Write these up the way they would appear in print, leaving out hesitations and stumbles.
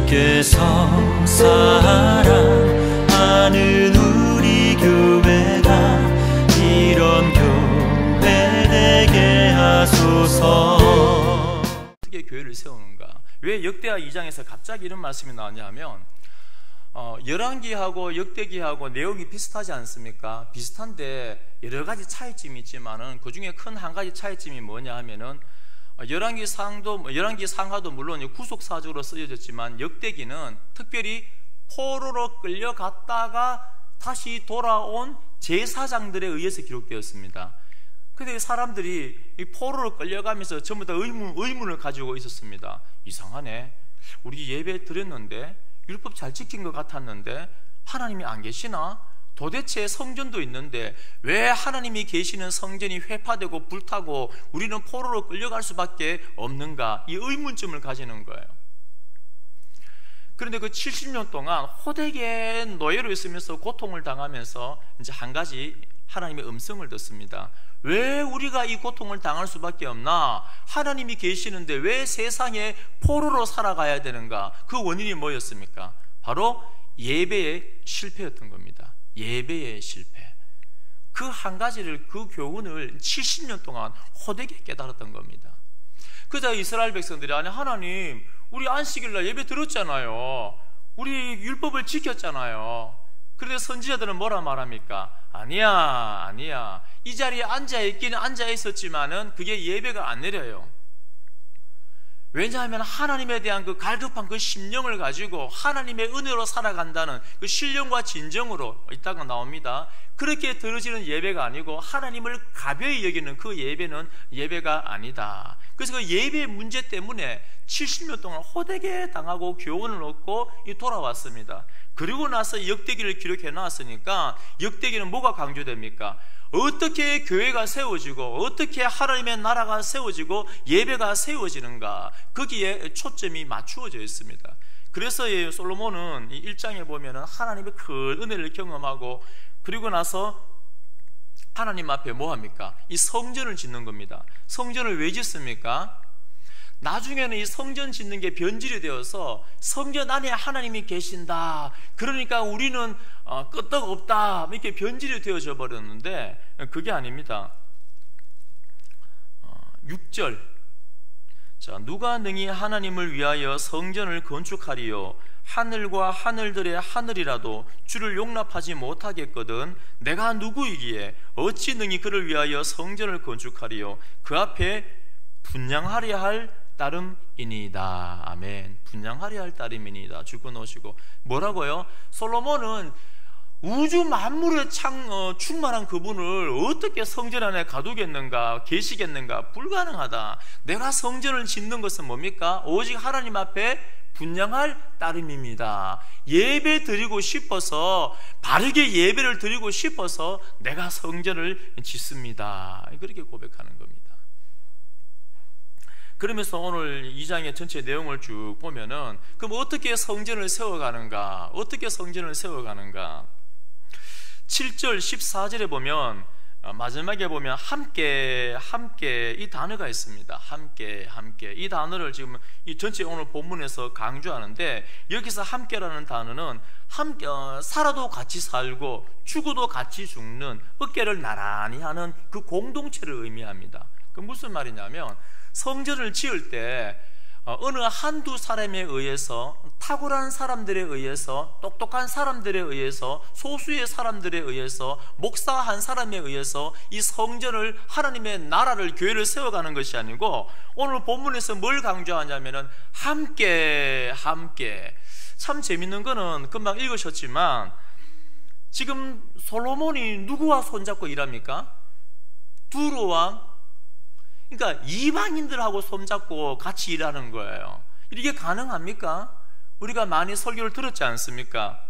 주께서 사랑하는 우리 교회가 이런 교회 되게 하소서. 어떻게 교회를 세우는가? 왜 역대하 2장에서 갑자기 이런 말씀이 나왔냐 하면 열왕기하고 역대기하고 내용이 비슷하지 않습니까? 비슷한데 여러 가지 차이점이 있지만은 그 중에 큰 한 가지 차이점이 뭐냐 하면은 열왕기 상하도 물론 구속사적으로 쓰여졌지만 역대기는 특별히 포로로 끌려갔다가 다시 돌아온 제사장들에 의해서 기록되었습니다. 근데 사람들이 이 포로로 끌려가면서 전부 다 의문을 가지고 있었습니다. 이상하네. 우리 예배 드렸는데 율법 잘 지킨 것 같았는데 하나님이 안 계시나? 도대체 성전도 있는데 왜 하나님이 계시는 성전이 회파되고 불타고 우리는 포로로 끌려갈 수밖에 없는가? 이 의문점을 가지는 거예요. 그런데 그 70년 동안 호되게 노예로 있으면서 고통을 당하면서 이제 한 가지 하나님의 음성을 듣습니다. 왜 우리가 이 고통을 당할 수밖에 없나? 하나님이 계시는데 왜 세상에 포로로 살아가야 되는가? 그 원인이 뭐였습니까? 바로 예배의 실패였던 겁니다. 예배의 실패. 그 한 가지를, 그 교훈을 70년 동안 호되게 깨달았던 겁니다. 그러자 이스라엘 백성들이 아니 하나님 우리 안식일날 예배 드렸잖아요. 우리 율법을 지켰잖아요. 그런데 선지자들은 뭐라 말합니까? 아니야. 이 자리에 앉아있기는 앉아있었지만은 그게 예배가 안 내려요. 왜냐하면 하나님에 대한 그 갈급한 그 심령을 가지고 하나님의 은혜로 살아간다는 그 신령과 진정으로 이따가 나옵니다. 그렇게 드려지는 예배가 아니고 하나님을 가벼이 여기는 그 예배는 예배가 아니다. 그래서 그 예배의 문제 때문에 70년 동안 호되게 당하고 교훈을 얻고 돌아왔습니다. 그리고 나서 역대기를 기록해 놨으니까 역대기는 뭐가 강조됩니까? 어떻게 교회가 세워지고 어떻게 하나님의 나라가 세워지고 예배가 세워지는가, 거기에 초점이 맞추어져 있습니다. 그래서 솔로몬은 1장에 보면은 하나님의 큰 은혜를 경험하고 그리고 나서 하나님 앞에 뭐 합니까? 이 성전을 짓는 겁니다. 성전을 왜 짓습니까? 나중에는 이 성전 짓는 게 변질이 되어서 성전 안에 하나님이 계신다, 그러니까 우리는 끄떡없다, 이렇게 변질이 되어져 버렸는데 그게 아닙니다. 6절, 자, 누가 능히 하나님을 위하여 성전을 건축하리요? 하늘과 하늘들의 하늘이라도 주를 용납하지 못하겠거든 내가 누구이기에 어찌 능히 그를 위하여 성전을 건축하리요? 그 앞에 분향하려 할 따름이니이다. 아멘. 분향하려 할 따름이니이다. 죽어 놓으시고 뭐라고요? 솔로몬은 우주 만물에 충만한 그분을 어떻게 성전 안에 가두겠는가, 계시겠는가? 불가능하다. 내가 성전을 짓는 것은 뭡니까? 오직 하나님 앞에 분향할 따름입니다. 예배 드리고 싶어서, 바르게 예배를 드리고 싶어서 내가 성전을 짓습니다. 그렇게 고백하는 겁니다. 그러면서 오늘 2장의 전체 내용을 쭉 보면은 그럼 어떻게 성전을 세워가는가? 어떻게 성전을 세워가는가? 7절 14절에 보면 마지막에 보면 함께 이 단어가 있습니다. 함께 이 단어를 지금 이 전체 오늘 본문에서 강조하는데 여기서 함께라는 단어는 살아도 같이 살고 죽어도 같이 죽는, 어깨를 나란히 하는 그 공동체를 의미합니다. 그 무슨 말이냐면 성전을 지을 때 어느 한두 사람에 의해서, 탁월한 사람들에 의해서, 똑똑한 사람들에 의해서, 소수의 사람들에 의해서, 목사 한 사람에 의해서 이 성전을, 하나님의 나라를, 교회를 세워가는 것이 아니고 오늘 본문에서 뭘 강조하냐면은 함께. 참 재밌는 거는 금방 읽으셨지만 지금 솔로몬이 누구와 손잡고 일합니까? 두로 왕, 그러니까 이방인들하고 손잡고 같이 일하는 거예요. 이게 가능합니까? 우리가 많이 설교를 들었지 않습니까?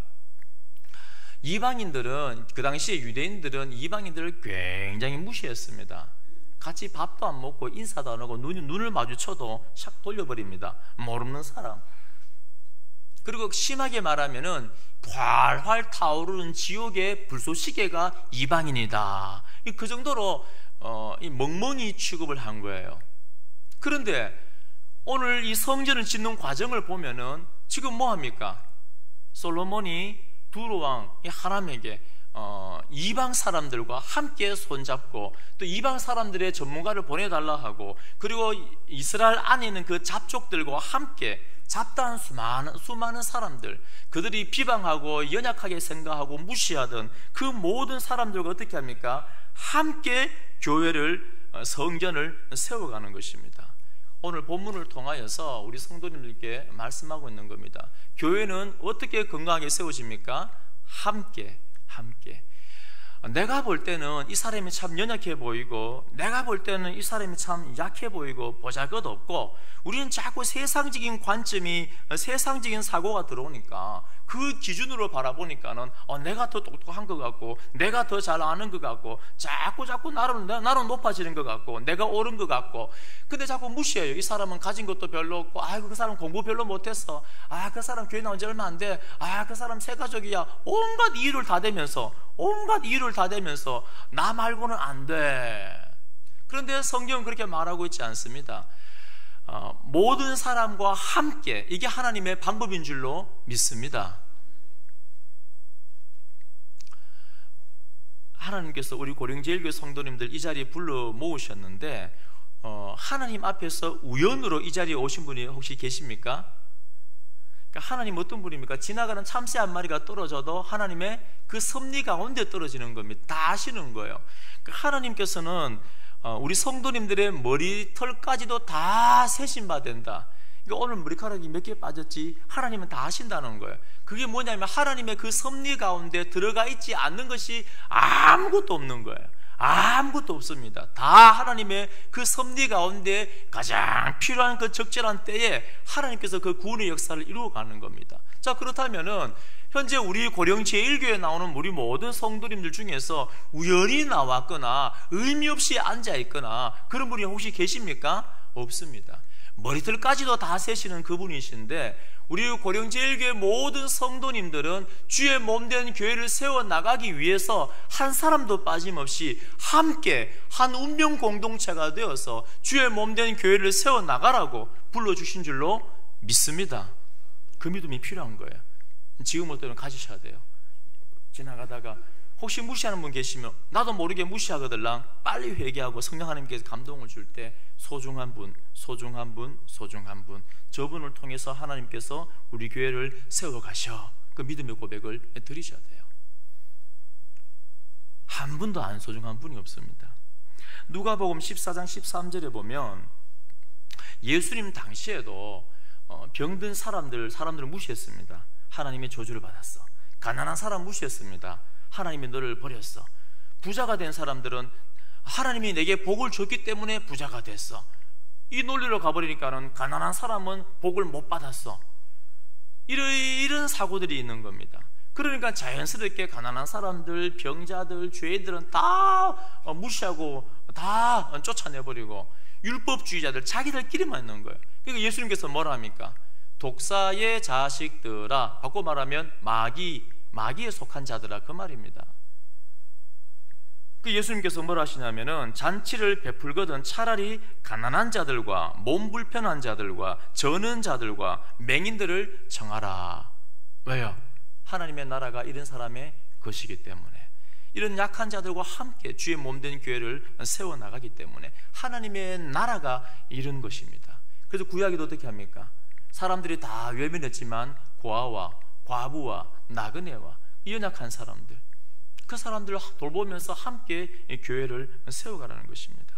이방인들은, 그 당시에 유대인들은 이방인들을 굉장히 무시했습니다. 같이 밥도 안 먹고 인사도 안 하고 눈을 마주쳐도 샥 돌려버립니다. 모르는 사람. 그리고 심하게 말하면은 활활 타오르는 지옥의 불쏘시개가 이방인이다. 그 정도로 이 멍멍이 취급을 한 거예요. 그런데 오늘 이 성전을 짓는 과정을 보면은 지금 뭐 합니까? 솔로몬이 두로왕 하람에게 이방 사람들과 함께 손잡고 또 이방 사람들의 전문가를 보내달라 하고, 그리고 이스라엘 안에 있는 그 잡족들과 함께 잡다한 수많은 사람들, 그들이 비방하고 연약하게 생각하고 무시하던 그 모든 사람들과 어떻게 합니까? 함께 교회를, 성전을 세워가는 것입니다. 오늘 본문을 통하여서 우리 성도님들께 말씀하고 있는 겁니다. 교회는 어떻게 건강하게 세워집니까? 함께. 내가 볼 때는 이 사람이 참 연약해 보이고, 내가 볼 때는 이 사람이 참 약해 보이고 보잘것없고, 우리는 자꾸 세상적인 관점이, 세상적인 사고가 들어오니까 그 기준으로 바라보니까는 내가 더 똑똑한 것 같고, 내가 더 잘 아는 것 같고, 자꾸 나는 높아지는 것 같고, 내가 옳은 것 같고, 근데 자꾸 무시해요. 이 사람은 가진 것도 별로 없고, 그 사람 공부 별로 못했어, 그 사람 교회 나온 지 얼마 안 돼, 그 사람 새가족이야, 온갖 이유를 다 대면서 나 말고는 안 돼. 그런데 성경은 그렇게 말하고 있지 않습니다. 모든 사람과 함께, 이게 하나님의 방법인 줄로 믿습니다. 하나님께서 우리 고령제일교회 성도님들 이 자리에 불러 모으셨는데, 하나님 앞에서 우연으로 이 자리에 오신 분이 혹시 계십니까? 그러니까 하나님 어떤 분입니까? 지나가는 참새 한 마리가 떨어져도 하나님의 그 섭리 가운데 떨어지는 겁니다. 다 아시는 거예요. 그러니까 하나님께서는 우리 성도님들의 머리털까지도 다 세신바 된다. 그러니까 오늘 머리카락이 몇 개 빠졌지 하나님은 다 아신다는 거예요. 그게 뭐냐면 하나님의 그 섭리 가운데 들어가 있지 않는 것이 아무것도 없는 거예요. 아무것도 없습니다. 다 하나님의 그 섭리 가운데 가장 필요한 그 적절한 때에 하나님께서 그 구원의 역사를 이루어가는 겁니다. 자, 그렇다면은 현재 우리 고령 제1교회에 나오는 우리 모든 성도님들 중에서 우연히 나왔거나 의미 없이 앉아있거나 그런 분이 혹시 계십니까? 없습니다. 머리털까지도 다 세시는 그분이신데, 우리 고령 제1교회 모든 성도님들은 주의 몸된 교회를 세워나가기 위해서 한 사람도 빠짐없이 함께 한 운명 공동체가 되어서 주의 몸된 교회를 세워나가라고 불러주신 줄로 믿습니다. 그 믿음이 필요한 거예요. 지금부터는 가지셔야 돼요. 지나가다가 혹시 무시하는 분 계시면, 나도 모르게 무시하거들랑 빨리 회개하고 성령 하나님께서 감동을 줄 때 소중한 분, 저분을 통해서 하나님께서 우리 교회를 세워가셔, 그 믿음의 고백을 드리셔야 돼요. 한 분도 안 소중한 분이 없습니다. 누가복음 14장 13절에 보면 예수님 당시에도 병든 사람들을 무시했습니다. 하나님의 저주를 받았어. 가난한 사람 무시했습니다. 하나님이 너를 버렸어. 부자가 된 사람들은 하나님이 내게 복을 줬기 때문에 부자가 됐어. 이 논리로 가버리니까는 가난한 사람은 복을 못 받았어. 이런 사고들이 있는 겁니다. 그러니까 자연스럽게 가난한 사람들, 병자들, 죄인들은 다 무시하고 다 쫓아내버리고 율법주의자들 자기들끼리만 있는 거예요. 그러니까 예수님께서 뭐라 합니까? 독사의 자식들아, 바꿔 말하면 마귀에 속한 자들아, 그 말입니다. 그 예수님께서 뭐라 하시냐면은 잔치를 베풀거든 차라리 가난한 자들과 몸 불편한 자들과 저는 자들과 맹인들을 청하라. 왜요? 하나님의 나라가 이런 사람의 것이기 때문에, 이런 약한 자들과 함께 주의 몸된 교회를 세워나가기 때문에 하나님의 나라가 이런 것입니다. 그래서 구약에도 어떻게 합니까? 사람들이 다 외면했지만 고아와 과부와 나그네와 연약한 사람들, 그 사람들을 돌보면서 함께 교회를 세워가라는 것입니다.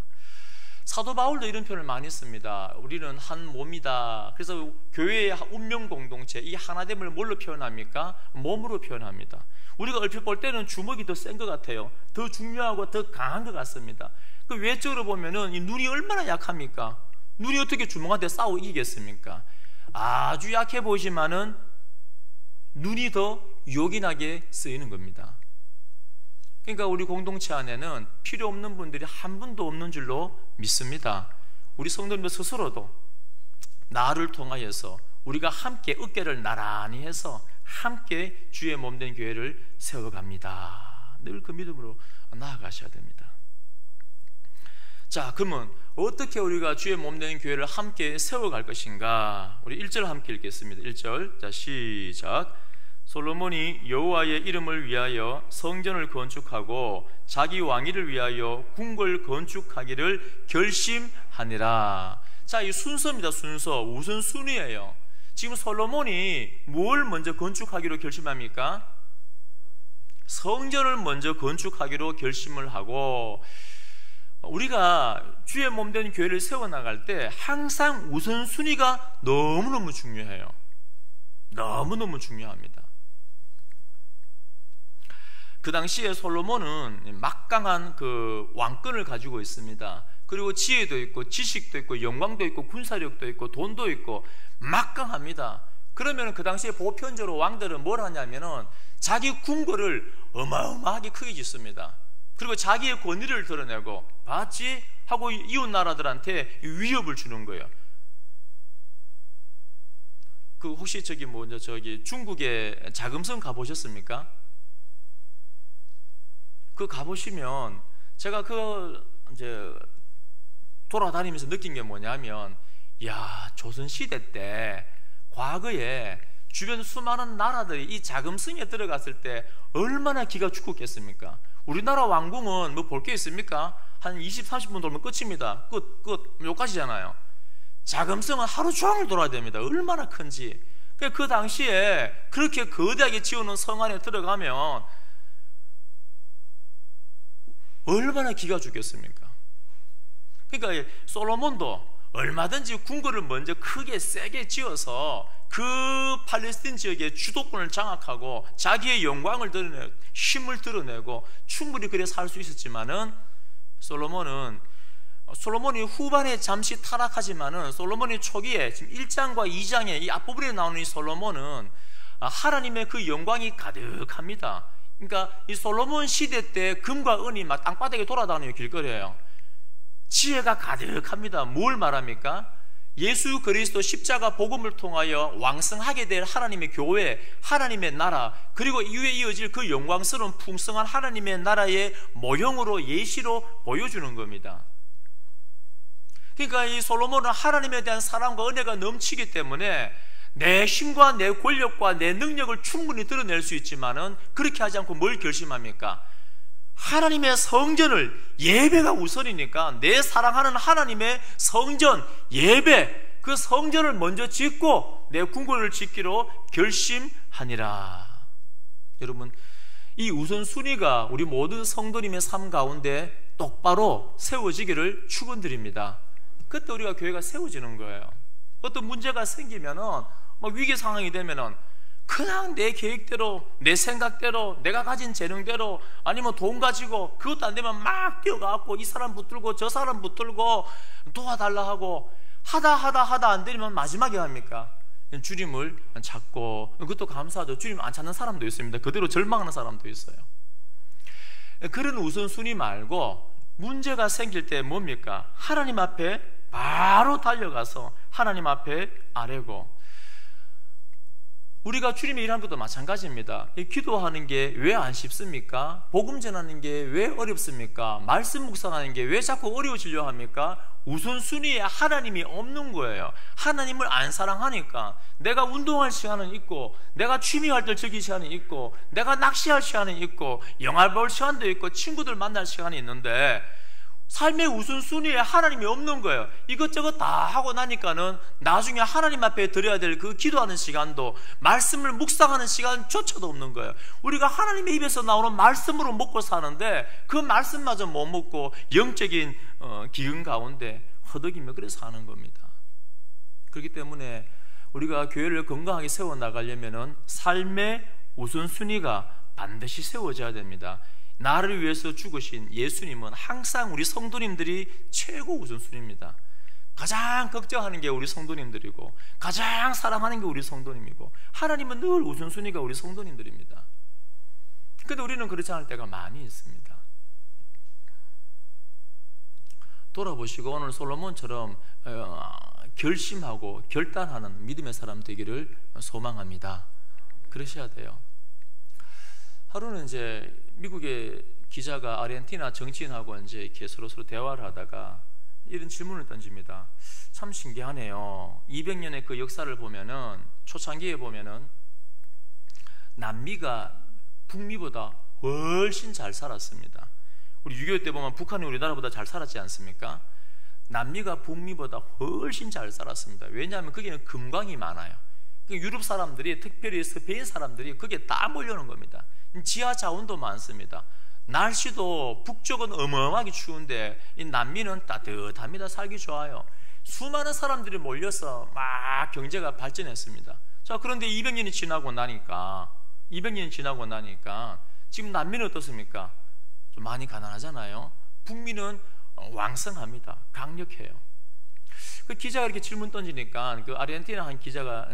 사도 바울도 이런 표현을 많이 씁니다. 우리는 한 몸이다. 그래서 교회의 운명 공동체, 이 하나됨을 뭘로 표현합니까? 몸으로 표현합니다. 우리가 얼핏 볼 때는 주먹이 더 센 것 같아요. 더 중요하고 더 강한 것 같습니다. 그 외적으로 보면은 이 눈이 얼마나 약합니까? 눈이 어떻게 주먹한테 싸워 이기겠습니까? 아주 약해 보이지만은 눈이 더 요긴하게 쓰이는 겁니다. 그러니까 우리 공동체 안에는 필요 없는 분들이 한 분도 없는 줄로 믿습니다. 우리 성도님들 스스로도 나를 통하여서 우리가 함께 어깨를 나란히 해서 함께 주의 몸된 교회를 세워갑니다. 늘 그 믿음으로 나아가셔야 됩니다. 자, 그러면 어떻게 우리가 주의 몸된 교회를 함께 세워갈 것인가? 우리 1절 함께 읽겠습니다. 1절, 자 시작. 솔로몬이 여호와의 이름을 위하여 성전을 건축하고 자기 왕위를 위하여 궁궐 건축하기를 결심하니라. 자, 이 순서입니다. 순서, 우선순위예요. 지금 솔로몬이 뭘 먼저 건축하기로 결심합니까? 성전을 먼저 건축하기로 결심을 하고, 우리가 주의 몸된 교회를 세워나갈 때 항상 우선순위가 너무너무 중요해요. 너무너무 중요합니다. 그 당시에 솔로몬은 막강한 그 왕권을 가지고 있습니다. 그리고 지혜도 있고 지식도 있고 영광도 있고 군사력도 있고 돈도 있고 막강합니다. 그러면 그 당시에 보편적으로 왕들은 뭘 하냐면은 자기 궁궐을 어마어마하게 크게 짓습니다. 그리고 자기의 권위를 드러내고 봤지? 하고 이웃 나라들한테 위협을 주는 거예요. 그 혹시 저기 중국의 자금성 가보셨습니까? 그 가보시면 제가 이제 돌아다니면서 느낀 게 뭐냐면, 야, 조선시대 때 과거에 주변 수많은 나라들이 이 자금성에 들어갔을 때 얼마나 기가 죽었겠습니까? 우리나라 왕궁은 뭐 볼 게 있습니까? 한 20, 30분 돌면 끝입니다. 끝 여기까지잖아요. 자금성은 하루 종일 돌아야 됩니다. 얼마나 큰지. 그 당시에 그렇게 거대하게 지어놓은 성 안에 들어가면 얼마나 기가 죽겠습니까? 그러니까 솔로몬도 얼마든지 궁궐을 먼저 크게 세게 지어서 그 팔레스틴 지역의 주도권을 장악하고 자기의 영광을 드러내고 힘을 드러내고 충분히 그래 살 수 있었지만은, 솔로몬이 후반에 잠시 타락하지만은 솔로몬이 초기에 지금 1장과 2장의 이 앞부분에 나오는 이 솔로몬은 하나님의 그 영광이 가득합니다. 그러니까 이 솔로몬 시대 때 금과 은이 막 땅바닥에 돌아다니는 길거리예요. 지혜가 가득합니다. 뭘 말합니까? 예수 그리스도 십자가 복음을 통하여 왕성하게 될 하나님의 교회, 하나님의 나라, 그리고 이후에 이어질 그 영광스러운 풍성한 하나님의 나라의 모형으로 예시로 보여주는 겁니다. 그러니까 이 솔로몬은 하나님에 대한 사랑과 은혜가 넘치기 때문에 내 힘과 내 권력과 내 능력을 충분히 드러낼 수 있지만은 그렇게 하지 않고 뭘 결심합니까? 하나님의 성전을, 예배가 우선이니까 내 사랑하는 하나님의 성전, 예배, 그 성전을 먼저 짓고 내 궁궐을 짓기로 결심하니라. 여러분, 이 우선순위가 우리 모든 성도님의 삶 가운데 똑바로 세워지기를 축원드립니다. 그때 우리가 교회가 세워지는 거예요. 어떤 문제가 생기면은, 막 위기 상황이 되면은 그냥 내 계획대로, 내 생각대로, 내가 가진 재능대로, 아니면 돈 가지고 그것도 안 되면 막 뛰어가고 이 사람 붙들고 저 사람 붙들고 도와달라 하고 하다 안 되면 마지막에 합니까? 주님을 찾고, 그것도 감사하죠. 주님 안 찾는 사람도 있습니다. 그대로 절망하는 사람도 있어요. 그런 우선순위 말고 문제가 생길 때 뭡니까? 하나님 앞에 바로 달려가서 하나님 앞에 아뢰고, 우리가 주님의 일하는 것도 마찬가지입니다. 기도하는 게 왜 안 쉽습니까? 복음 전하는 게 왜 어렵습니까? 말씀 묵상하는 게 왜 자꾸 어려워지려 합니까? 우선순위에 하나님이 없는 거예요. 하나님을 안 사랑하니까. 내가 운동할 시간은 있고, 내가 취미활동 즐길 시간이 있고, 내가 낚시할 시간이 있고, 영화 볼 시간도 있고, 친구들 만날 시간이 있는데 삶의 우선순위에 하나님이 없는 거예요. 이것저것 다 하고 나니까는 나중에 하나님 앞에 드려야 될 그 기도하는 시간도, 말씀을 묵상하는 시간조차도 없는 거예요. 우리가 하나님의 입에서 나오는 말씀으로 먹고 사는데 그 말씀마저 못 먹고 영적인 기근 가운데 허덕이며 그래서 사는 겁니다. 그렇기 때문에 우리가 교회를 건강하게 세워나가려면 삶의 우선순위가 반드시 세워져야 됩니다. 나를 위해서 죽으신 예수님은 항상 우리 성도님들이 최고 우선순위입니다. 가장 걱정하는 게 우리 성도님들이고, 가장 사랑하는 게 우리 성도님이고, 하나님은 늘 우선순위가 우리 성도님들입니다. 그런데 우리는 그렇지 않을 때가 많이 있습니다. 돌아보시고 오늘 솔로몬처럼 결심하고 결단하는 믿음의 사람 되기를 소망합니다. 그러셔야 돼요. 하루는 이제 미국의 기자가 아르헨티나 정치인하고 이제 이렇게 서로 대화를 하다가 이런 질문을 던집니다. 참 신기하네요. 200년의 그 역사를 보면은, 초창기에 보면은 남미가 북미보다 훨씬 잘 살았습니다. 우리 6.25 때 보면 북한이 우리나라보다 잘 살았지 않습니까? 남미가 북미보다 훨씬 잘 살았습니다. 왜냐하면 거기는 금광이 많아요. 유럽 사람들이, 특별히 스페인 사람들이 거기에 다 몰려오는 겁니다. 지하 자원도 많습니다. 날씨도 북쪽은 어마어마하게 추운데 이 남미는 따뜻합니다. 살기 좋아요. 수많은 사람들이 몰려서 막 경제가 발전했습니다. 자, 그런데 200년이 지나고 나니까 지금 남미는 어떻습니까? 좀 많이 가난하잖아요. 북미는 왕성합니다. 강력해요. 그 기자가 이렇게 질문 던지니까 그 아르헨티나 한 기자가,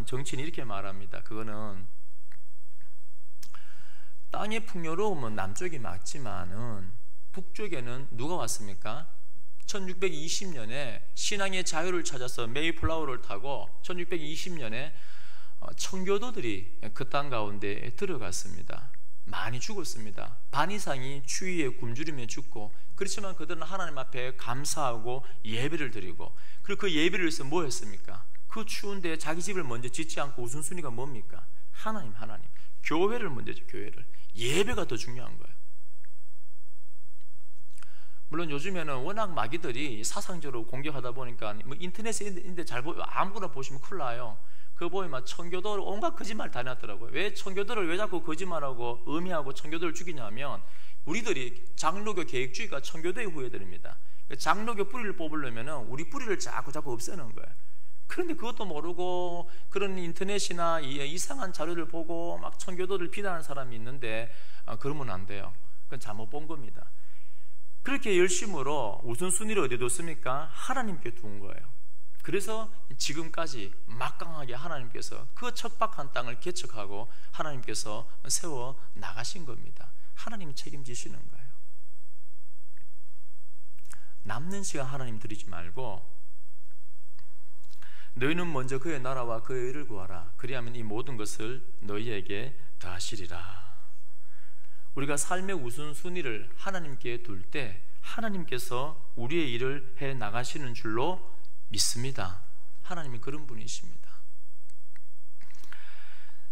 정치인이 이렇게 말합니다. 그거는 땅의 풍요로움은 남쪽이 맞지만은 북쪽에는 누가 왔습니까? 1620년에 신앙의 자유를 찾아서 메이플라워를 타고 1620년에 청교도들이 그 땅 가운데 들어갔습니다. 많이 죽었습니다. 반 이상이 추위에 굶주리며 죽고, 그렇지만 그들은 하나님 앞에 감사하고 예배를 드리고, 그리고 그 예배를 위해서 뭐 했습니까? 그 추운데 자기 집을 먼저 짓지 않고 우선순위가 뭡니까? 하나님. 교회를 먼저죠. 교회를. 예배가 더 중요한 거예요. 물론 요즘에는 워낙 마귀들이 사상적으로 공격하다 보니까 뭐 인터넷에 있는데 아무거나 보시면 큰일 나요. 그거 보면 청교도를 온갖 거짓말 다 해놨더라고요. 왜 청교도를 왜 자꾸 거짓말하고 음해하고 청교도를 죽이냐면, 우리들이 장로교 계획주의가 청교도의 후예들입니다. 장로교 뿌리를 뽑으려면 우리 뿌리를 자꾸 없애는 거예요. 그런데 그것도 모르고 그런 인터넷이나 이상한 자료를 보고 막 청교도를 비난하는 사람이 있는데, 그러면 안 돼요. 그건 잘못 본 겁니다. 그렇게 열심으로 우선순위를 어디에 뒀습니까? 하나님께 둔 거예요. 그래서 지금까지 막강하게 하나님께서 그 척박한 땅을 개척하고 하나님께서 세워 나가신 겁니다. 하나님이 책임지시는 거예요. 남는 시간 하나님 드리지 말고, 너희는 먼저 그의 나라와 그의 의를 구하라. 그리하면 이 모든 것을 너희에게 더하시리라. 우리가 삶의 우선순위를 하나님께 둘 때 하나님께서 우리의 일을 해 나가시는 줄로 믿습니다. 하나님이 그런 분이십니다.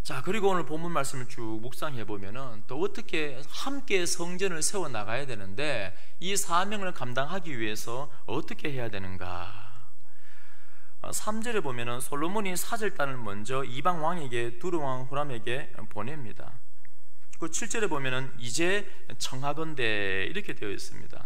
자, 그리고 오늘 본문 말씀을 쭉 묵상해 보면은 또 어떻게 함께 성전을 세워 나가야 되는데, 이 사명을 감당하기 위해서 어떻게 해야 되는가? 3절에 보면은 솔로몬이 사절단을 먼저 이방 왕에게, 두루왕 후람에게 보냅니다. 그 7절에 보면은 이제 청하건대 이렇게 되어 있습니다.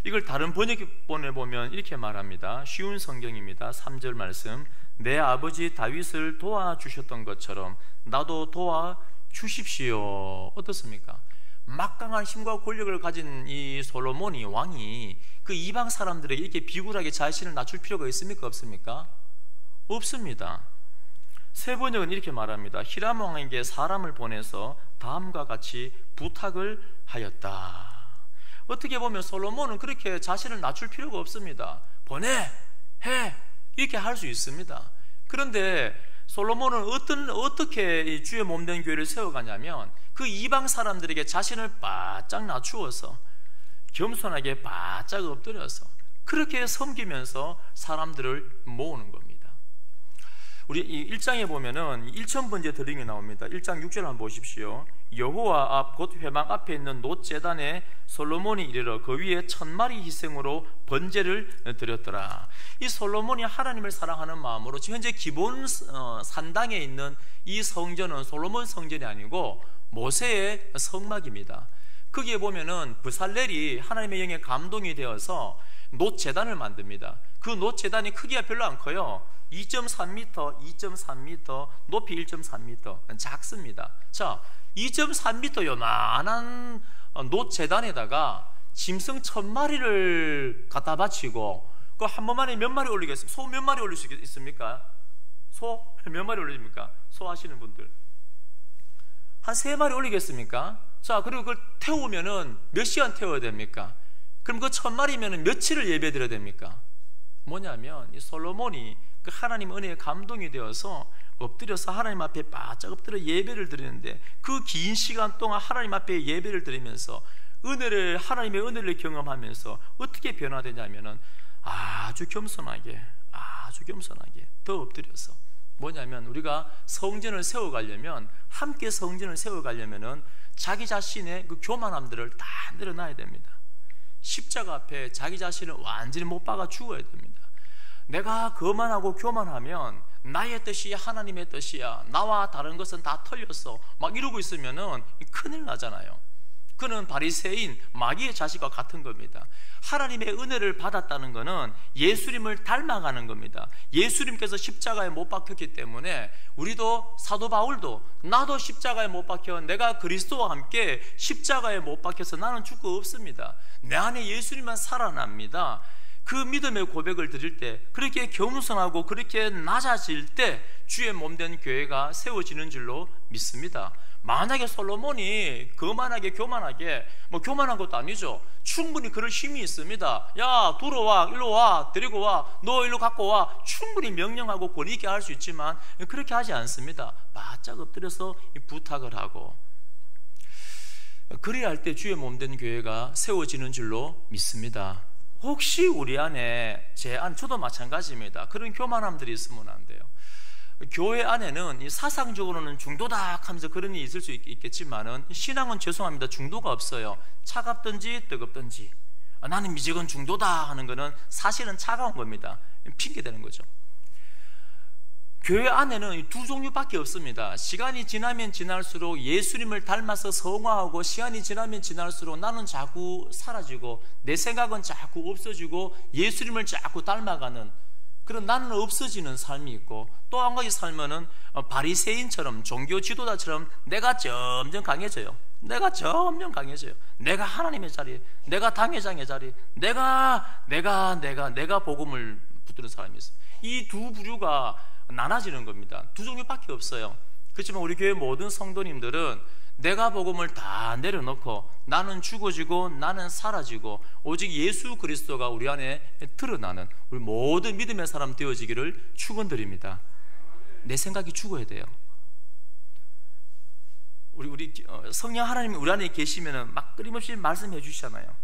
이걸 다른 번역본에 보면 이렇게 말합니다. 쉬운 성경입니다. 3절 말씀, 내 아버지 다윗을 도와주셨던 것처럼 나도 도와주십시오. 어떻습니까? 막강한 힘과 권력을 가진 이 솔로몬이, 왕이 그 이방 사람들에게 이렇게 비굴하게 자신을 낮출 필요가 있습니까? 없습니까? 없습니다. 새 번역은 이렇게 말합니다. 히람 왕에게 사람을 보내서 다음과 같이 부탁을 하였다. 어떻게 보면 솔로몬은 그렇게 자신을 낮출 필요가 없습니다. 보내, 해, 이렇게 할 수 있습니다. 그런데 솔로몬은 어떻게 주의 몸된 교회를 세워가냐면, 그 이방 사람들에게 자신을 바짝 낮추어서 겸손하게 바짝 엎드려서 그렇게 섬기면서 사람들을 모으는 겁니다. 우리 1장에 보면은 1000번째 드림이 나옵니다. 1장 6절 한번 보십시오. 여호와 앞 곧 회막 앞에 있는 놋 제단에 솔로몬이 이르러 그 위에 1000마리 희생으로 번제를 드렸더라. 이 솔로몬이 하나님을 사랑하는 마음으로 지금 현재 기본 산당에 있는 이 성전은 솔로몬 성전이 아니고 모세의 성막입니다. 거기에 보면은 브살렐이 하나님의 영에 감동이 되어서 놋 제단을 만듭니다. 그 놋 제단이 크기가 별로 안 커요. 2.3m, 높이 1.3m, 작습니다. 자, 2.3m 요만한 놋 제단에다가 짐승 1000마리를 갖다 바치고, 그 한 번만에 몇 마리 올리겠습니까? 소 몇 마리 올릴 수 있습니까? 소 몇 마리 올립니까? 소 하시는 분들 한 3마리 올리겠습니까? 자, 그리고 그걸 태우면은 몇 시간 태워야 됩니까? 그럼 그 1000마리면은 며칠을 예배드려야 됩니까? 뭐냐면 이 솔로몬이 그 하나님 은혜에 감동이 되어서 엎드려서 하나님 앞에 바짝 엎드려 예배를 드리는데, 그 긴 시간 동안 하나님 앞에 예배를 드리면서 하나님의 은혜를 경험하면서 어떻게 변화되냐면은 아주 겸손하게 더 엎드려서, 뭐냐면 우리가 성전을 세워가려면, 함께 성전을 세워가려면은 자기 자신의 그 교만함들을 다 내려놔야 됩니다. 십자가 앞에 자기 자신을 완전히 못 박아 죽어야 됩니다. 내가 거만하고 교만하면 나의 뜻이 하나님의 뜻이야, 나와 다른 것은 다 틀렸어, 막 이러고 있으면은 큰일 나잖아요. 그는 바리새인 마귀의 자식과 같은 겁니다. 하나님의 은혜를 받았다는 것은 예수님을 닮아가는 겁니다. 예수님께서 십자가에 못 박혔기 때문에 우리도, 사도 바울도, 나도 십자가에 못 박혀, 내가 그리스도와 함께 십자가에 못 박혀서 나는 죽을 거 없습니다. 내 안에 예수님만 살아납니다. 그 믿음의 고백을 드릴 때, 그렇게 겸손하고 그렇게 낮아질 때 주의 몸된 교회가 세워지는 줄로 믿습니다. 만약에 솔로몬이 거만하게 교만하게, 교만한 것도 아니죠. 충분히 그럴 힘이 있습니다. 야, 들어와, 일로 와, 데리고 와, 너 일로 갖고 와, 충분히 명령하고 권위 있게 할 수 있지만 그렇게 하지 않습니다. 바짝 엎드려서 부탁을 하고, 그래야 할 때 주의 몸된 교회가 세워지는 줄로 믿습니다. 혹시 우리 안에, 제 안, 저도 마찬가지입니다. 그런 교만함들이 있으면 안 돼요. 교회 안에는 사상적으로는 중도다 하면서 그런 일이 있을 수 있겠지만은, 신앙은 죄송합니다, 중도가 없어요. 차갑든지 뜨겁든지. 나는 미지근 중도다 하는 거는 사실은 차가운 겁니다. 핑계대는 거죠. 교회 안에는 두 종류밖에 없습니다. 시간이 지나면 지날수록 예수님을 닮아서 성화하고, 시간이 지나면 지날수록 나는 자꾸 사라지고, 내 생각은 자꾸 없어지고, 예수님을 자꾸 닮아가는 그런 나는 없어지는 삶이 있고, 또 한 가지 삶은 바리새인처럼, 종교 지도자처럼 내가 점점 강해져요. 내가 하나님의 자리, 내가 당회장의 자리, 내가 복음을 붙드는 사람이 있어요. 이 두 부류가 나눠지는 겁니다. 두 종류밖에 없어요. 그렇지만 우리 교회 모든 성도님들은 내가 복음을 다 내려놓고 나는 죽어지고 나는 사라지고 오직 예수 그리스도가 우리 안에 드러나는 우리 모든 믿음의 사람 되어지기를 축원드립니다. 내 생각이 죽어야 돼요. 우리 성령 하나님이 우리 안에 계시면은 막 끊임없이 말씀해 주시잖아요.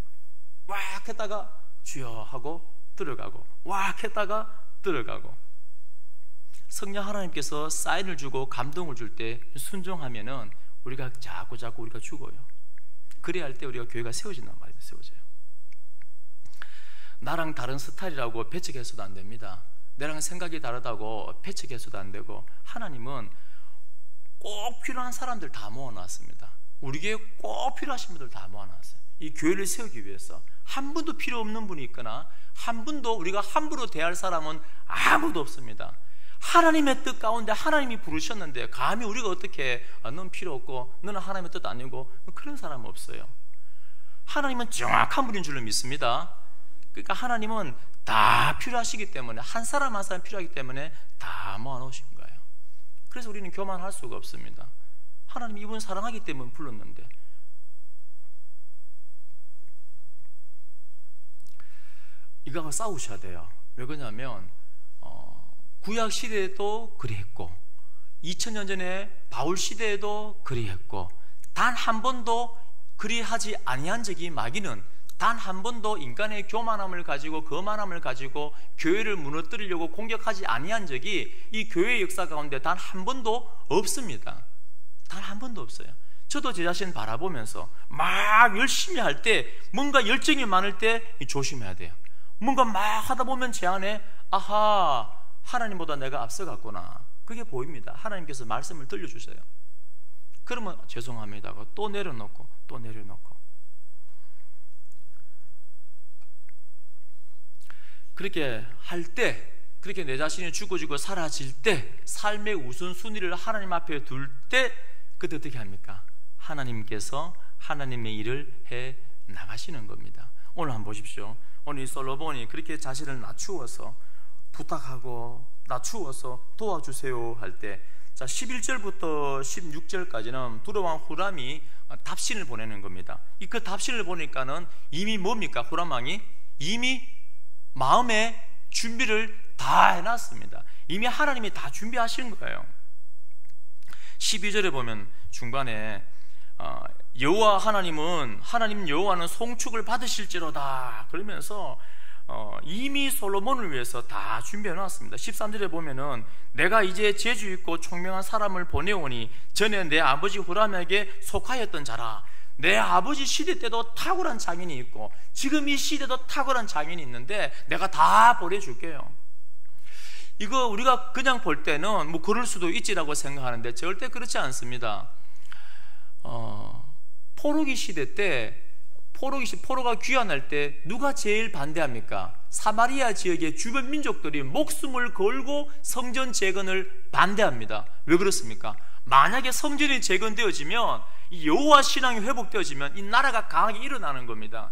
왁 했다가 주여 하고 들어가고, 왁 했다가 들어가고. 성령 하나님께서 사인을 주고 감동을 줄 때 순종하면은 우리가 자꾸 우리가 죽어요. 그래야 할 때 우리가 교회가 세워진단 말이에요. 세워져요. 나랑 다른 스타일이라고 배척해서도 안 됩니다. 나랑 생각이 다르다고 배척해서도 안 되고, 하나님은 꼭 필요한 사람들 다 모아놨습니다. 우리 교회에 꼭 필요하신 분들 다 모아놨어요. 이 교회를 세우기 위해서. 한 분도 필요 없는 분이 있거나 한 분도 우리가 함부로 대할 사람은 아무도 없습니다. 하나님의 뜻 가운데 하나님이 부르셨는데 감히 우리가 어떻게 넌 필요 없고 너는 하나님의 뜻 아니고, 그런 사람은 없어요. 하나님은 정확한 분인 줄로 믿습니다. 그러니까 하나님은 다 필요하시기 때문에, 한 사람 한 사람 필요하기 때문에 다 모아놓으신 거예요. 그래서 우리는 교만할 수가 없습니다. 하나님이 이분 사랑하기 때문에 불렀는데. 이거하고 싸우셔야 돼요. 왜 그러냐면 구약 시대에도 그리했고 2000년 전에 바울 시대에도 그리했고, 단 한 번도 그리하지 아니한 적이, 마귀는 단 한 번도 인간의 교만함을 가지고 거만함을 가지고 교회를 무너뜨리려고 공격하지 아니한 적이 이 교회의 역사 가운데 단 한 번도 없습니다. 단 한 번도 없어요. 저도 제 자신 바라보면서 막 열심히 할 때, 뭔가 열정이 많을 때 조심해야 돼요. 뭔가 막 하다 보면 제 안에 아하, 하나님보다 내가 앞서갔구나, 그게 보입니다. 하나님께서 말씀을 들려주세요. 그러면 죄송합니다 하고 또 내려놓고 또 내려놓고. 그렇게 할 때, 그렇게 내 자신이 죽어지고 사라질 때, 삶의 우선순위를 하나님 앞에 둘 때, 그때 어떻게 합니까? 하나님께서 하나님의 일을 해 나가시는 겁니다. 오늘 한번 보십시오. 오늘 이 솔로몬이 그렇게 자신을 낮추어서 부탁하고 낮추어서 도와주세요 할 때, 자 11절부터 16절까지는 두로왕 후람이 답신을 보내는 겁니다. 그 답신을 보니까는 이미 뭡니까? 후람 왕이 이미 마음의 준비를 다 해놨습니다. 이미 하나님이 다 준비하신 거예요. 12절에 보면 중간에 여호와 하나님 여호와는 송축을 받으실지로다 그러면서 이미 솔로몬을 위해서 다 준비해 놨습니다. 13절에 보면은 내가 이제 재주 있고 총명한 사람을 보내오니 전에 내 아버지 후람에게 속하였던 자라. 내 아버지 시대 때도 탁월한 장인이 있고 지금 이 시대도 탁월한 장인이 있는데 내가 다 보내줄게요. 이거 우리가 그냥 볼 때는 뭐 그럴 수도 있지라고 생각하는데 절대 그렇지 않습니다. 포로기 시대 때 포로가 귀환할 때 누가 제일 반대합니까? 사마리아 지역의 주변 민족들이 목숨을 걸고 성전 재건을 반대합니다. 왜 그렇습니까? 만약에 성전이 재건되어지면 이 여호와 신앙이 회복되어지면 이 나라가 강하게 일어나는 겁니다.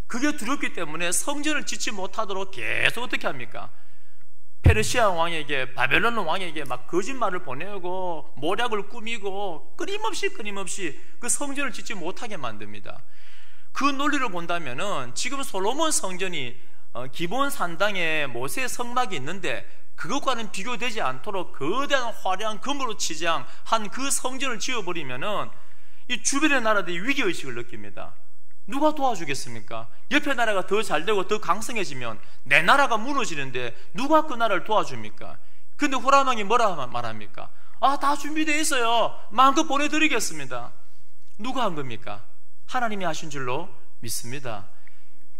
그게 두렵기 때문에 성전을 짓지 못하도록 계속 어떻게 합니까? 페르시아 왕에게, 바벨론 왕에게 막 거짓말을 보내고 모략을 꾸미고 끊임없이 그 성전을 짓지 못하게 만듭니다. 그 논리를 본다면은 지금 솔로몬 성전이 기본 산당에 모세 성막이 있는데 그것과는 비교되지 않도록 거대한 화려한 금으로 치장한 그 성전을 지어버리면은 이 주변의 나라들이 위기의식을 느낍니다. 누가 도와주겠습니까? 옆에 나라가 더 잘되고 더 강성해지면 내 나라가 무너지는데 누가 그 나라를 도와줍니까? 근데 후라망이 뭐라 말합니까? 다 준비되어 있어요. 마음껏 보내드리겠습니다. 누가 한 겁니까? 하나님이 하신 줄로 믿습니다.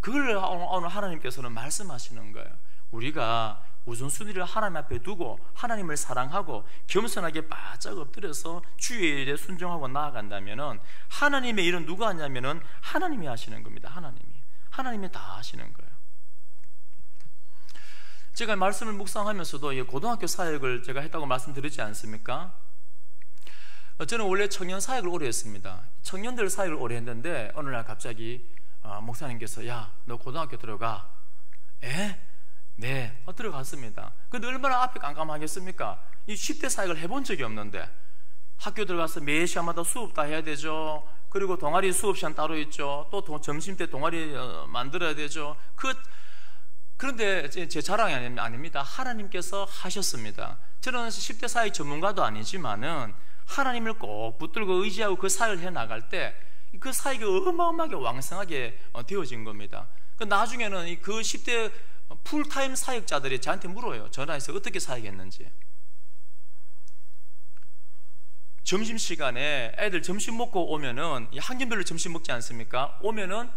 그걸 오늘 하나님께서는 말씀하시는 거예요. 우리가 우선순위를 하나님 앞에 두고 하나님을 사랑하고 겸손하게 바짝 엎드려서 주의 일에 순종하고 나아간다면은 하나님의 일은 누가 하냐면은 하나님이 하시는 겁니다. 하나님이 다 하시는 거예요. 제가 말씀을 묵상하면서도 고등학교 사역을 제가 했다고 말씀드리지 않습니까? 저는 원래 청년 사역을 오래 했습니다. 청년들 사역을 오래 했는데 어느 날 갑자기 목사님께서 야, 너 고등학교 들어가. 에? 네, 들어갔습니다. 근데 얼마나 앞이 깜깜하겠습니까? 이 10대 사역을 해본 적이 없는데 학교 들어가서 매 시간마다 수업 다 해야 되죠. 그리고 동아리 수업 시간 따로 있죠. 또 점심 때 동아리 만들어야 되죠. 그런데 제 자랑이 아닙니다. 하나님께서 하셨습니다. 저는 10대 사역 전문가도 아니지만은 하나님을 꼭 붙들고 의지하고 그 사역을 해나갈 때 그 사역이 어마어마하게 왕성하게 되어진 겁니다. 나중에는 그 10대 풀타임 사역자들이 저한테 물어요. 전화해서 어떻게 사역했는지. 점심시간에 애들 점심 먹고 오면은 학년별로 점심 먹지 않습니까? 오면은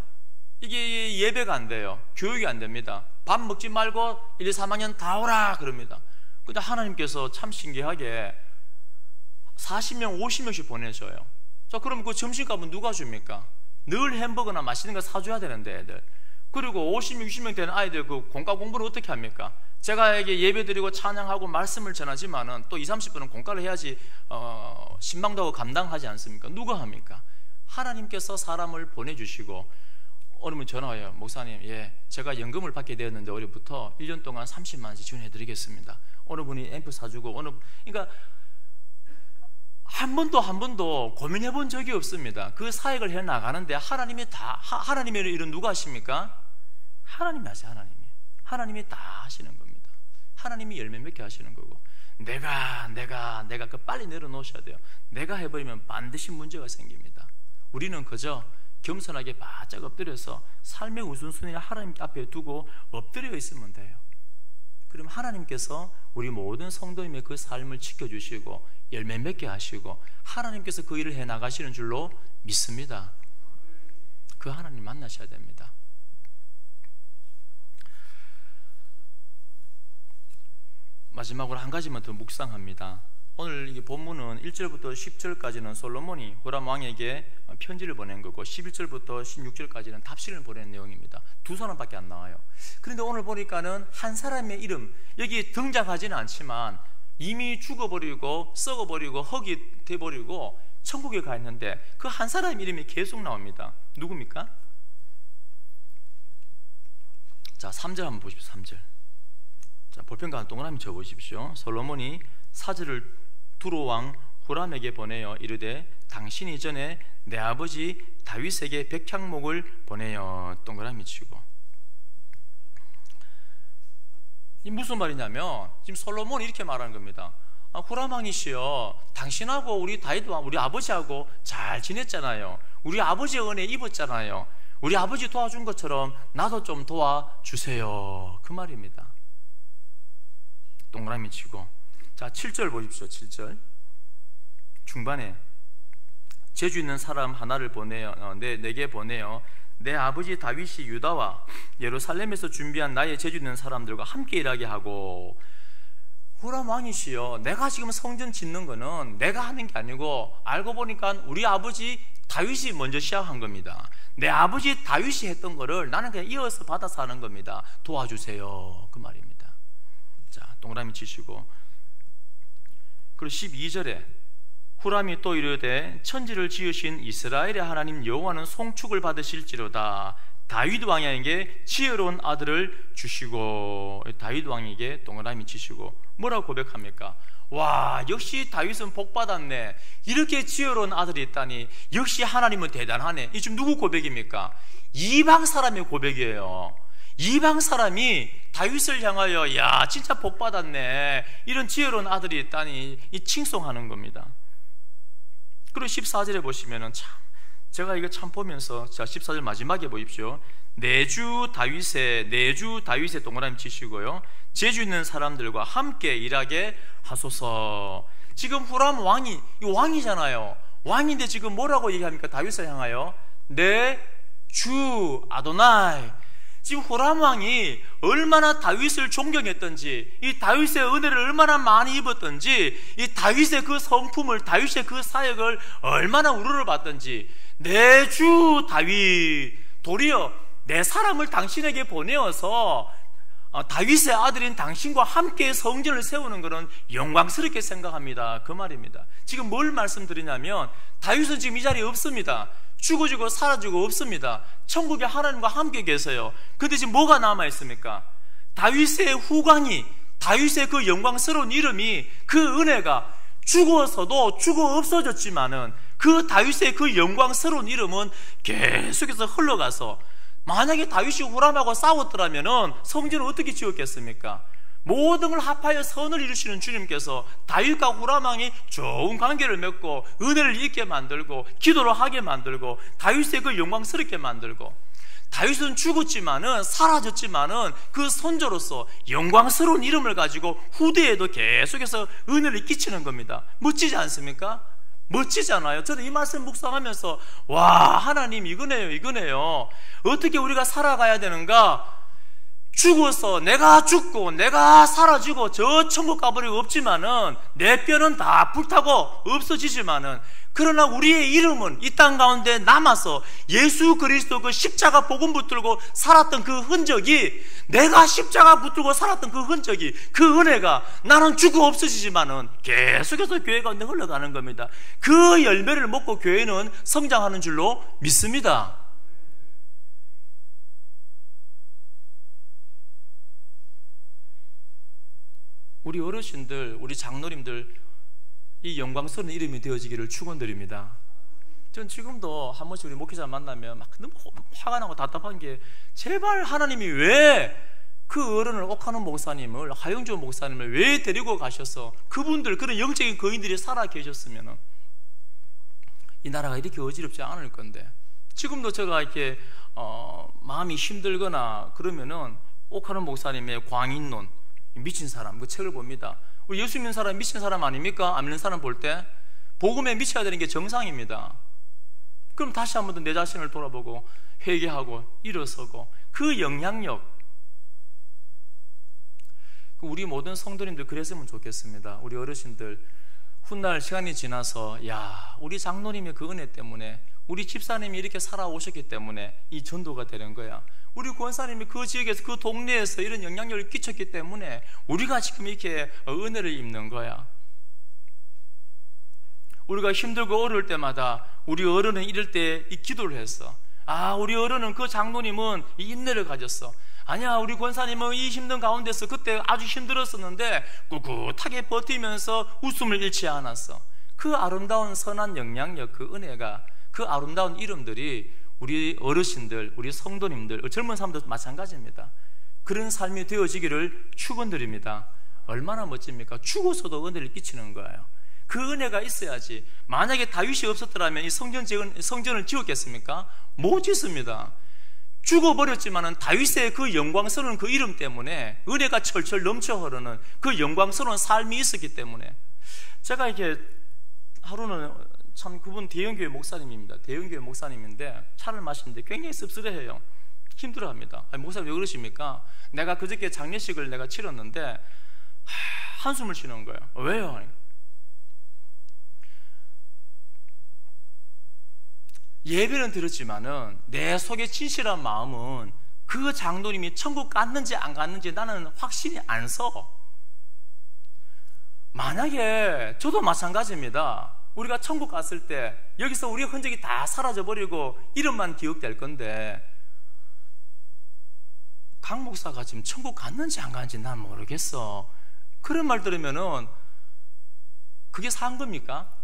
이게 예배가 안 돼요. 교육이 안 됩니다. 밥 먹지 말고 1, 2, 3학년 다 오라 그럽니다. 근데 하나님께서 참 신기하게 40명, 50명씩 보내줘요. 자, 그럼 그 점심값은 누가 줍니까? 늘 햄버거나 맛있는 거 사줘야 되는데 애들. 그리고 50명, 60명 되는 아이들 그 공과 공부를 어떻게 합니까? 제가 이게 예배 드리고 찬양하고 말씀을 전하지만은 또 20, 30분은 공과를 해야지 신방도 하고 감당하지 않습니까? 누가 합니까? 하나님께서 사람을 보내주시고 어느 분 전화 와요. 목사님, 제가 연금을 받게 되었는데 올해부터 1년 동안 30만 원씩 지원해 드리겠습니다. 어느 분이 앰프 사주고 그러니까 한 번도 고민해 본 적이 없습니다. 그 사역을 해 나가는데 하나님의 일은 누가 하십니까? 하나님이 하세요. 하나님이 다 하시는 겁니다. 하나님이 열매 맺게 하시는 거고 내가 그 빨리 내려놓으셔야 돼요. 내가 해버리면 반드시 문제가 생깁니다. 우리는 그저 겸손하게 바짝 엎드려서 삶의 우선순위를 하나님 앞에 두고 엎드려 있으면 돼요. 그럼 하나님께서 우리 모든 성도님의 그 삶을 지켜주시고 열매 맺게 하시고 하나님께서 그 일을 해나가시는 줄로 믿습니다. 그 하나님 만나셔야 됩니다. 마지막으로 한 가지만 더 묵상합니다. 오늘 이 본문은 1절부터 10절까지는 솔로몬이 후람 왕에게 편지를 보낸 거고 11절부터 16절까지는 답신을 보낸 내용입니다. 두 사람밖에 안 나와요. 그런데 오늘 보니까는 한 사람의 이름 여기 등장하지는 않지만 이미 죽어버리고 썩어버리고 흙이 돼버리고 천국에 가 있는데 그 한 사람 이름이 계속 나옵니다. 누굽니까? 자, 3절 한번 보십시오. 3절. 자, 볼펜과 동그라미 적어보십시오. 솔로몬이 사절을 두로 왕 후람에게 보내어 이르되 당신이 전에 내 아버지 다윗에게 백향목을 보내어 동그라미 치고. 이 무슨 말이냐면 지금 솔로몬이 이렇게 말하는 겁니다. 후람 왕이시여, 당신하고 우리 다윗 왕, 우리 아버지하고 잘 지냈잖아요. 우리 아버지의 은혜 입었잖아요. 우리 아버지 도와준 것처럼 나도 좀 도와주세요. 그 말입니다. 동그라미 치고. 자, 7절 보십시오. 7절 중반에 재주 있는 사람 하나를 보내요. 내게 보내요. 내 아버지 다윗이 유다와 예루살렘에서 준비한 나의 재주 있는 사람들과 함께 일하게 하고. 후람 왕이시여, 내가 지금 성전 짓는 거는 내가 하는 게 아니고 알고 보니까 우리 아버지 다윗이 먼저 시작한 겁니다. 내 아버지 다윗이 했던 거를 나는 그냥 이어서 받아서 하는 겁니다. 도와주세요. 그 말입니다. 자, 동그라미 치시고. 그리고 12절에 후람이 또 이르되 천지를 지으신 이스라엘의 하나님 여호와는 송축을 받으실지로다. 다윗 왕에게 지혜로운 아들을 주시고. 다윗 왕에게 동그라미 치시고 뭐라고 고백합니까? 와, 역시 다윗은 복 받았네. 이렇게 지혜로운 아들이 있다니 역시 하나님은 대단하네. 이 지금 누구 고백입니까? 이방 사람의 고백이에요. 이방 사람이 다윗을 향하여 야, 진짜 복 받았네, 이런 지혜로운 아들이 있다니 이 칭송하는 겁니다. 그리고 14절에 보시면은 참, 제가 이거 참 보면서, 자, 14절 마지막에 보십시오. 내주 다윗의 동그라미 치시고요. 재주 있는 사람들과 함께 일하게 하소서. 지금 후람 왕이, 이 왕이잖아요. 왕인데 지금 뭐라고 얘기합니까? 다윗을 향하여 내 주 아도나이. 지금 후람 왕이 얼마나 다윗을 존경했던지, 이 다윗의 은혜를 얼마나 많이 입었던지, 이 다윗의 그 성품을, 다윗의 그 사역을 얼마나 우러러 봤던지, 내 주 다윗, 도리어 내 사람을 당신에게 보내어서 다윗의 아들인 당신과 함께 성전을 세우는 것은 영광스럽게 생각합니다. 그 말입니다. 지금 뭘 말씀드리냐면 다윗은 지금 이 자리에 없습니다. 죽어지고 사라지고 없습니다. 천국에 하나님과 함께 계세요. 근데 지금 뭐가 남아있습니까? 다윗의 후광이, 다윗의 그 영광스러운 이름이, 그 은혜가 죽어서도 죽어 없어졌지만은 그 다윗의 그 영광스러운 이름은 계속해서 흘러가서, 만약에 다윗이 후람하고 싸웠더라면은 성전을 어떻게 지었겠습니까? 모든 걸 합하여 선을 이루시는 주님께서 다윗과 후람왕이 좋은 관계를 맺고 은혜를 잊게 만들고 기도를 하게 만들고 다윗의 그 영광스럽게 만들고, 다윗은 죽었지만은 사라졌지만은 그 선조로서 영광스러운 이름을 가지고 후대에도 계속해서 은혜를 끼치는 겁니다. 멋지지 않습니까? 멋지잖아요. 저는 이 말씀 묵상하면서 와, 하나님 이거네요. 어떻게 우리가 살아가야 되는가? 죽어서 내가 죽고 내가 사라지고 저 천국 가버리고 없지만은 내 뼈는 다 불타고 없어지지만은, 그러나 우리의 이름은 이 땅 가운데 남아서 예수 그리스도 그 십자가 복음 붙들고 살았던 그 흔적이, 내가 십자가 붙들고 살았던 그 흔적이, 그 은혜가 나는 죽어 없어지지만은 계속해서 교회 가운데 흘러가는 겁니다. 그 열매를 먹고 교회는 성장하는 줄로 믿습니다. 우리 어르신들, 우리 장로님들 이 영광스러운 이름이 되어지기를 축원드립니다. 전 지금도 한 번씩 우리 목회자 만나면 막 너무 화가 나고 답답한 게, 제발 하나님이 왜 그 어른을, 옥하는 목사님을, 하영조 목사님을 왜 데리고 가셔서 그분들, 그런 영적인 거인들이 살아 계셨으면 이 나라가 이렇게 어지럽지 않을 건데, 지금도 제가 이렇게 마음이 힘들거나 그러면은 옥하는 목사님의 광인론, 미친 사람, 그 책을 봅니다. 우리 예수 믿는 사람 미친 사람 아닙니까? 안 믿는 사람 볼 때 복음에 미쳐야 되는 게 정상입니다. 그럼 다시 한 번 더 내 자신을 돌아보고 회개하고 일어서고, 그 영향력, 우리 모든 성도님들 그랬으면 좋겠습니다. 우리 어르신들 훗날 시간이 지나서 야, 우리 장로님의 그 은혜 때문에, 우리 집사님이 이렇게 살아오셨기 때문에 이 전도가 되는 거야. 우리 권사님이 그 지역에서, 그 동네에서 이런 영향력을 끼쳤기 때문에 우리가 지금 이렇게 은혜를 입는 거야. 우리가 힘들고 어려울 때마다 우리 어른은 이럴 때 이 기도를 했어. 아, 우리 어른은, 그 장로님은 이 인내를 가졌어. 아니야, 우리 권사님은 이 힘든 가운데서 그때 아주 힘들었었는데 꿋꿋하게 버티면서 웃음을 잃지 않았어. 그 아름다운 선한 영향력, 그 은혜가, 그 아름다운 이름들이 우리 어르신들, 우리 성도님들, 젊은 사람도 마찬가지입니다. 그런 삶이 되어지기를 축원드립니다. 얼마나 멋집니까? 죽어서도 은혜를 끼치는 거예요. 그 은혜가 있어야지. 만약에 다윗이 없었더라면 이 성전을 지었겠습니까? 못 짓습니다. 죽어버렸지만은 다윗의 그 영광스러운 그 이름 때문에 은혜가 철철 넘쳐 흐르는 그 영광스러운 삶이 있었기 때문에. 제가 이렇게 하루는 참 그분 대형교회 목사님입니다. 대형교회 목사님인데 차를 마시는데 굉장히 씁쓸해해요. 힘들어합니다. 아니, 목사님 왜 그러십니까? 내가 그저께 장례식을 내가 치렀는데 한숨을 쉬는 거예요. 왜요? 예배는 들었지만은 내 속에 진실한 마음은 그 장로님이 천국 갔는지 안 갔는지 나는 확신이 안 서. 만약에 저도 마찬가지입니다. 우리가 천국 갔을 때 여기서 우리의 흔적이 다 사라져버리고 이름만 기억될 건데, 강 목사가 지금 천국 갔는지 안 갔는지 난 모르겠어. 그런 말 들으면은 그게 산 겁니까?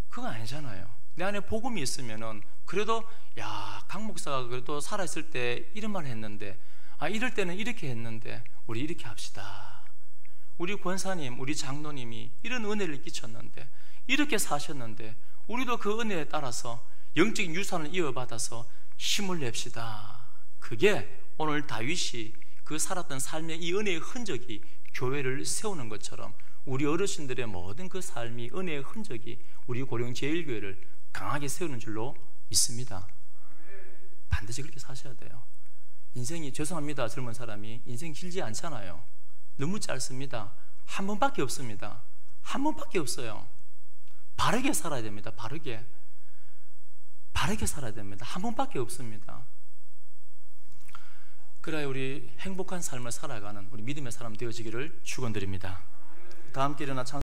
그거 아니잖아요. 내 안에 복음이 있으면은 그래도 강 목사가 그래도 살아있을 때 이런 말 했는데, 이럴 때는 이렇게 했는데 우리 이렇게 합시다. 우리 권사님, 우리 장로님이 이런 은혜를 끼쳤는데 이렇게 사셨는데 우리도 그 은혜에 따라서 영적인 유산을 이어받아서 힘을 냅시다. 그게 오늘 다윗이 그 살았던 삶의 이 은혜의 흔적이 교회를 세우는 것처럼 우리 어르신들의 모든 그 삶이 은혜의 흔적이 우리 고령제일교회를 강하게 세우는 줄로 믿습니다. 반드시 그렇게 사셔야 돼요. 인생이, 죄송합니다, 젊은 사람이, 인생 길지 않잖아요. 너무 짧습니다. 한 번밖에 없습니다. 한 번밖에 없어요. 바르게 살아야 됩니다. 바르게 살아야 됩니다. 한 번밖에 없습니다. 그래야 우리 행복한 삶을 살아가는 우리 믿음의 사람 되어지기를 축원드립니다. 다 함께 일어나 찬송